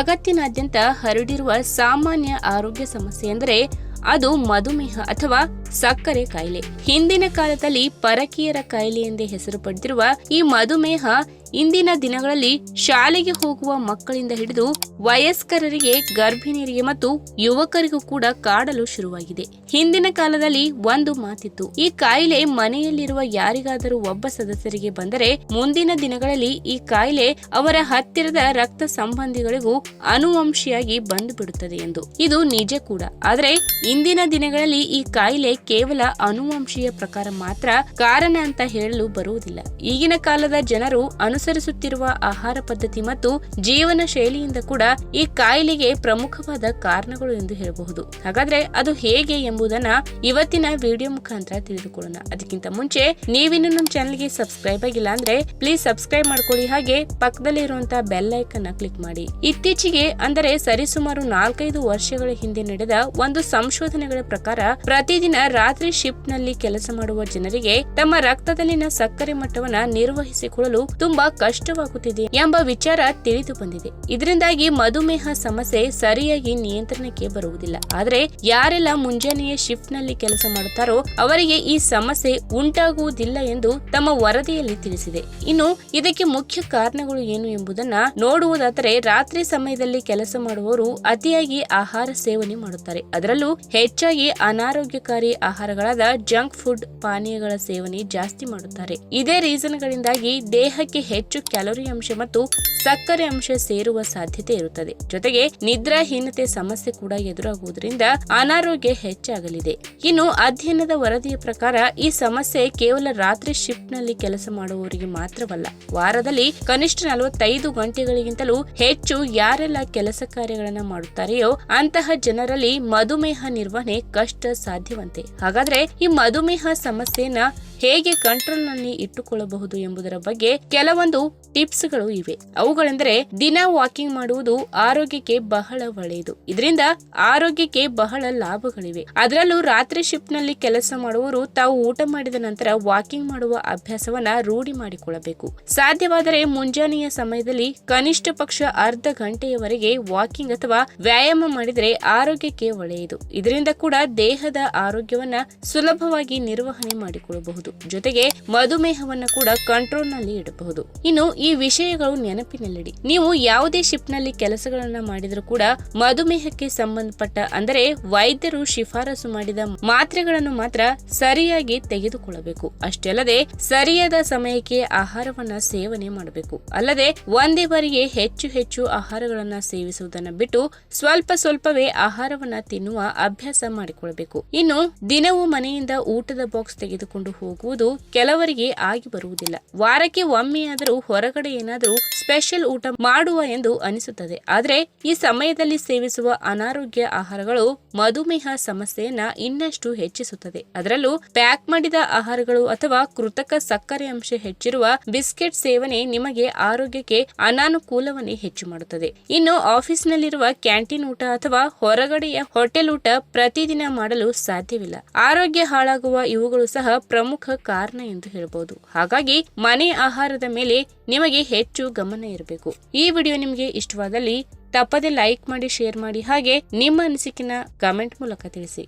ಜಗತ್ತಿನಾದ್ಯಂತ ಹರಡಿರುವ ಸಾಮಾನ್ಯ ಆರೋಗ್ಯ ಸಮಸ್ಯೆ ಎಂದರೆ ಅದು ಮಧುಮೇಹ ಅಥವಾ ಸಕ್ಕರೆ ಕಾಯಿಲೆ. ಹಿಂದಿನ ಕಾಲದಲ್ಲಿ ಪರಕೀಯರ ಕಾಯಿಲೆ ಎಂದೇ ಹೆಸರು ಪಡೆದಿರುವ ಈ ಮಧುಮೇಹ ಇಂದಿನ ದಿನಗಳಲ್ಲಿ ಶಾಲೆಗೆ ಹೋಗುವ ಮಕ್ಕಳಿಂದ ಹಿಡಿದು ವಯಸ್ಕರರಿಗೆ, ಗರ್ಭಿಣಿಯರಿಗೆ ಮತ್ತು ಯುವಕರಿಗೂ ಕೂಡ ಕಾಡಲು ಶುರುವಾಗಿದೆ. ಹಿಂದಿನ ಕಾಲದಲ್ಲಿ ಒಂದು ಮಾತಿತ್ತು, ಈ ಕಾಯಿಲೆ ಮನೆಯಲ್ಲಿರುವ ಯಾರಿಗಾದರೂ ಒಬ್ಬ ಸದಸ್ಯರಿಗೆ ಬಂದರೆ ಮುಂದಿನ ದಿನಗಳಲ್ಲಿ ಈ ಕಾಯಿಲೆ ಅವರ ಹತ್ತಿರದ ರಕ್ತ ಸಂಬಂಧಿಗಳಿಗೂ ಅನುವಂಶಿಯಾಗಿ ಬಂದು ಬಿಡುತ್ತದೆ ಎಂದು. ಇದು ನಿಜ ಕೂಡ. ಆದರೆ ಇಂದಿನ ದಿನಗಳಲ್ಲಿ ಈ ಕಾಯಿಲೆ ಕೇವಲ ಅನುವಂಶೀಯ ಪ್ರಕಾರ ಮಾತ್ರ ಕಾರಣ ಅಂತ ಹೇಳಲು ಬರುವುದಿಲ್ಲ. ಈಗಿನ ಕಾಲದ ಜನರು ಅನುಸರಿಸುತ್ತಿರುವ ಆಹಾರ ಪದ್ಧತಿ ಮತ್ತು ಜೀವನ ಶೈಲಿಯಿಂದ ಕೂಡ ಈ ಕಾಯಿಲೆಗೆ ಪ್ರಮುಖವಾದ ಕಾರಣಗಳು ಎಂದು ಹೇಳಬಹುದು. ಹಾಗಾದ್ರೆ ಅದು ಹೇಗೆ ಎಂಬುದನ್ನ ಇವತ್ತಿನ ವಿಡಿಯೋ ಮುಖಾಂತರ ತಿಳಿದುಕೊಳ್ಳೋಣ. ಅದಕ್ಕಿಂತ ಮುಂಚೆ ನೀವಿನ್ನು ನಮ್ಮ ಚಾನೆಲ್ಗೆ ಸಬ್ಸ್ಕ್ರೈಬ್ ಆಗಿಲ್ಲ ಅಂದ್ರೆ ಪ್ಲೀಸ್ ಸಬ್ಸ್ಕ್ರೈಬ್ ಮಾಡ್ಕೊಳ್ಳಿ, ಹಾಗೆ ಪಕ್ಕದಲ್ಲಿ ಇರುವಂತಹ ಬೆಲ್ ಐಕನ್ ನ ಕ್ಲಿಕ್ ಮಾಡಿ. ಇತ್ತೀಚೆಗೆ ಅಂದರೆ ಸರಿಸುಮಾರು 4-5 ವರ್ಷಗಳ ಹಿಂದೆ ನಡೆದ ಒಂದು ಸಂಶೋಧನೆಗಳ ಪ್ರಕಾರ ಪ್ರತಿದಿನ ರಾತ್ರಿ ಶಿಫ್ಟ್ ನಲ್ಲಿ ಕೆಲಸ ಮಾಡುವ ಜನರಿಗೆ ತಮ್ಮ ರಕ್ತದಲ್ಲಿನ ಸಕ್ಕರೆ ಮಟ್ಟವನ್ನ ನಿರ್ವಹಿಸಿಕೊಳ್ಳಲು ತುಂಬಾ ಕಷ್ಟವಾಗುತ್ತಿದೆ ಎಂಬ ವಿಚಾರ ತಿಳಿದು ಬಂದಿದೆ. ಇದರಿಂದಾಗಿ ಮಧುಮೇಹ ಸಮಸ್ಯೆ ಸರಿಯಾಗಿ ನಿಯಂತ್ರಣಕ್ಕೆ ಬರುವುದಿಲ್ಲ. ಆದರೆ ಯಾರೆಲ್ಲ ಮುಂಜಾನೆಯ ಶಿಫ್ಟ್ ನಲ್ಲಿ ಕೆಲಸ ಮಾಡುತ್ತಾರೋ ಅವರಿಗೆ ಈ ಸಮಸ್ಯೆ ಉಂಟಾಗುವುದಿಲ್ಲ ಎಂದು ತಮ್ಮ ವರದಿಯಲ್ಲಿ ತಿಳಿಸಿದೆ. ಇನ್ನು ಇದಕ್ಕೆ ಮುಖ್ಯ ಕಾರಣಗಳು ಏನು ಎಂಬುದನ್ನ ನೋಡುವುದಾದರೆ, ರಾತ್ರಿ ಸಮಯದಲ್ಲಿ ಕೆಲಸ ಮಾಡುವವರು ಅತಿಯಾಗಿ ಆಹಾರ ಸೇವನೆ ಮಾಡುತ್ತಾರೆ. ಅದರಲ್ಲೂ ಹೆಚ್ಚಾಗಿ ಅನಾರೋಗ್ಯಕಾರಿ ಆಹಾರಗಳಾದ ಜಂಕ್ ಫುಡ್, ಪಾನೀಯಗಳ ಸೇವನೆ ಜಾಸ್ತಿ ಮಾಡುತ್ತಾರೆ. ಇದೇ ರೀಸನ್ಗಳಿಂದಾಗಿ ದೇಹಕ್ಕೆ ಹೆಚ್ಚು ಕ್ಯಾಲೋರಿ ಅಂಶ ಮತ್ತು ಸಕ್ಕರೆ ಅಂಶ ಸೇರುವ ಸಾಧ್ಯತೆ ಇರುತ್ತದೆ. ಜೊತೆಗೆ ನಿದ್ರಾಹೀನತೆ ಸಮಸ್ಯೆ ಕೂಡ ಎದುರಾಗುವುದರಿಂದ ಅನಾರೋಗ್ಯ ಹೆಚ್ಚಾಗಲಿದೆ. ಇನ್ನು ಅಧ್ಯಯನದ ವರದಿಯ ಪ್ರಕಾರ ಈ ಸಮಸ್ಯೆ ಕೇವಲ ರಾತ್ರಿ ಶಿಫ್ಟ್ ನಲ್ಲಿ ಕೆಲಸ ಮಾಡುವವರಿಗೆ ಮಾತ್ರವಲ್ಲ, ವಾರದಲ್ಲಿ ಕನಿಷ್ಠ 45 ಗಂಟೆಗಳಿಗಿಂತಲೂ ಹೆಚ್ಚು ಯಾರೆಲ್ಲ ಕೆಲಸ ಕಾರ್ಯಗಳನ್ನ ಮಾಡುತ್ತಾರೆಯೋ ಅಂತಹ ಜನರಲ್ಲಿ ಮಧುಮೇಹ ನಿರ್ವಹಣೆ ಕಷ್ಟ ಸಾಧ್ಯವಂತೆ. ಹಾಗಾದ್ರೆ ಈ ಮಧುಮೇಹ ಸಮಸ್ಯೆಯನ್ನ ಹೇಗೆ ಕಂಟ್ರೋಲ್ ನಲ್ಲಿ ಇಟ್ಟುಕೊಳ್ಳಬಹುದು ಎಂಬುದರ ಬಗ್ಗೆ ಕೆಲವೊಂದು ಟಿಪ್ಸ್ ಗಳು ಇವೆ. ಅವುಗಳೆಂದರೆ, ದಿನ ವಾಕಿಂಗ್ ಮಾಡುವುದು ಆರೋಗ್ಯಕ್ಕೆ ಬಹಳ ಒಳ್ಳೆಯದು. ಇದರಿಂದ ಆರೋಗ್ಯಕ್ಕೆ ಬಹಳ ಲಾಭಗಳಿವೆ. ಅದರಲ್ಲೂ ರಾತ್ರಿ ಶಿಫ್ಟ್ ನಲ್ಲಿ ಕೆಲಸ ಮಾಡುವವರು ತಾವು ಊಟ ಮಾಡಿದ ನಂತರ ವಾಕಿಂಗ್ ಮಾಡುವ ಅಭ್ಯಾಸವನ್ನ ರೂಢಿ ಮಾಡಿಕೊಳ್ಳಬೇಕು. ಸಾಧ್ಯವಾದರೆ ಮುಂಜಾನೆಯ ಸಮಯದಲ್ಲಿ ಕನಿಷ್ಠ ಪಕ್ಷ ಅರ್ಧ ಗಂಟೆಯವರೆಗೆ ವಾಕಿಂಗ್ ಅಥವಾ ವ್ಯಾಯಾಮ ಮಾಡಿದರೆ ಆರೋಗ್ಯಕ್ಕೆ ಒಳ್ಳೆಯದು. ಇದರಿಂದ ಕೂಡ ದೇಹದ ಆರೋಗ್ಯವನ್ನ ಸುಲಭವಾಗಿ ನಿರ್ವಹಣೆ ಮಾಡಿಕೊಳ್ಳಬಹುದು. ಜೊತೆಗೆ ಮಧುಮೇಹವನ್ನ ಕೂಡ ಕಂಟ್ರೋಲ್ ನಲ್ಲಿ ಇಡಬಹುದು. ಇನ್ನು ಈ ವಿಷಯಗಳು ನೆನಪಿನಲ್ಲಿಡಿ. ನೀವು ಯಾವುದೇ ಶಿಫ್ಟ್ ನಲ್ಲಿ ಕೆಲಸಗಳನ್ನ ಮಾಡಿದರೂ ಕೂಡ ಮಧುಮೇಹಕ್ಕೆ ಸಂಬಂಧಪಟ್ಟ ಅಂದರೆ ವೈದ್ಯರು ಶಿಫಾರಸು ಮಾಡಿದ ಮಾತ್ರೆಗಳನ್ನು ಮಾತ್ರ ಸರಿಯಾಗಿ ತೆಗೆದುಕೊಳ್ಳಬೇಕು. ಅಷ್ಟೇ ಅಲ್ಲದೆ ಸರಿಯಾದ ಸಮಯಕ್ಕೆ ಆಹಾರವನ್ನ ಸೇವನೆ ಮಾಡಬೇಕು. ಅಲ್ಲದೆ ಒಂದೇ ಬಾರಿಗೆ ಹೆಚ್ಚು ಆಹಾರಗಳನ್ನ ಸೇವಿಸುವುದನ್ನ ಬಿಟ್ಟು ಸ್ವಲ್ಪವೇ ಆಹಾರವನ್ನ ತಿನ್ನುವ ಅಭ್ಯಾಸ ಮಾಡಿಕೊಳ್ಳಬೇಕು. ಇನ್ನು ದಿನವೂ ಮನೆಯಿಂದ ಊಟದ ಬಾಕ್ಸ್ ತೆಗೆದುಕೊಂಡು ಹೋಗುವುದು ಕೆಲವರಿಗೆ ಆಗಿ ಬರುವುದಿಲ್ಲ. ವಾರಕ್ಕೆ ಒಮ್ಮೆಯಾದರೂ ಹೊರಗಡೆ ಏನಾದರೂ ಸ್ಪೆಷಲ್ ಊಟ ಮಾಡುವ ಎಂದು ಅನಿಸುತ್ತದೆ. ಆದರೆ ಈ ಸಮಯದಲ್ಲಿ ಸೇವಿಸುವ ಅನಾರೋಗ್ಯ ಆಹಾರಗಳು ಮಧುಮೇಹ ಸಮಸ್ಯೆಯನ್ನ ಇನ್ನಷ್ಟು ಹೆಚ್ಚಿಸುತ್ತದೆ. ಅದರಲ್ಲೂ ಪ್ಯಾಕ್ ಮಾಡಿದ ಆಹಾರಗಳು ಅಥವಾ ಕೃತಕ ಸಕ್ಕರೆ ಅಂಶ ಹೆಚ್ಚಿರುವ ಬಿಸ್ಕೆಟ್ ಸೇವನೆ ನಿಮಗೆ ಆರೋಗ್ಯಕ್ಕೆ ಅನಾನುಕೂಲವನ್ನೇ ಹೆಚ್ಚು ಮಾಡುತ್ತದೆ. ಇನ್ನು ಆಫೀಸ್ ನಲ್ಲಿರುವ ಕ್ಯಾಂಟೀನ್ ಊಟ ಅಥವಾ ಹೊರಗಡೆಯ ಹೋಟೆಲ್ ಊಟ ಪ್ರತಿದಿನ ಮಾಡಲು ಸಾಧ್ಯವಿಲ್ಲ. ಆರೋಗ್ಯ ಹಾಳಾಗುವ ಇವುಗಳು ಸಹ ಪ್ರಮುಖ ಕಾರಣ ಎಂದು ಹೇಳಬಹುದು. ಹಾಗಾಗಿ ಮನೆ ಆಹಾರದ ಮೇಲೆ ನಿಮಗೆ ಹೆಚ್ಚು ಗಮನ ಇರಬೇಕು. ಈ ವಿಡಿಯೋ ನಿಮಗೆ ಇಷ್ಟವಾದಲ್ಲಿ ತಪ್ಪದೆ ಲೈಕ್ ಮಾಡಿ, ಶೇರ್ ಮಾಡಿ, ಹಾಗೆ ನಿಮ್ಮ ಅನಿಸಿಕೆನ ಕಮೆಂಟ್ ಮೂಲಕ ತಿಳಿಸಿ.